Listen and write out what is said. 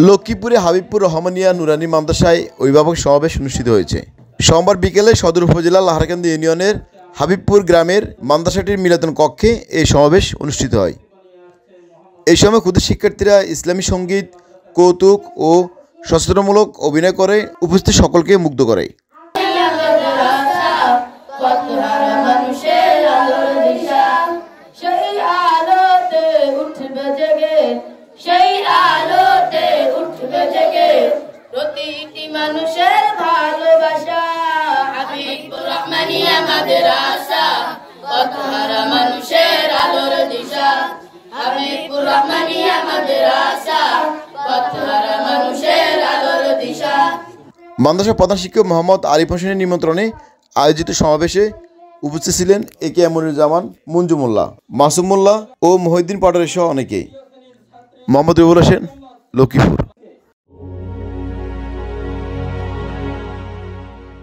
লক্ষ্মীপুরে হাবিবপুর রহমানিয়া নুরানি মাদ্রাসায় অভিভাবক সমাবেশ অনুষ্ঠিত হয়েছে। সোমবার বিকেলে সদর উপজেলা লাহারকান্দি ইউনিয়নের হাবিবপুর গ্রামের মাদ্রাসাটির মিলাদুন কক্ষে এই সমাবেশ অনুষ্ঠিত হয়। এই সময় ক্ষুদে শিক্ষার্থীরা ইসলামী সঙ্গীত, কৌতুক ও সচেতনমূলক অভিনয় করে উপস্থিত সকলকে মুগ্ধ করে। প্রতিটি মানুষের ভালোবাসা হাবিবপুর রহমানিয়া মাদ্রাসা, পথহারা মানুষের আলোর দিশা। হাবিবপুর রহমানিয়া মাদ্রাসা, পথহারা মানুষের আলোর দিশা। মাদ্রাসা প্রধান শিক্ষক মোহাম্মদ আরিফ হোসেনের নিমন্ত্রণে আয়োজিত সমাবেশে উপস্থিত ছিলেন একে এমরুজ্জামান, মঞ্জু মোল্লা, মাসুম মোল্লা ও মহিউদ্দিন পাটোয়ারি সহ অনেকেই। মোহাম্মদ রুহুল হোসেন, লক্ষ্মীপুর।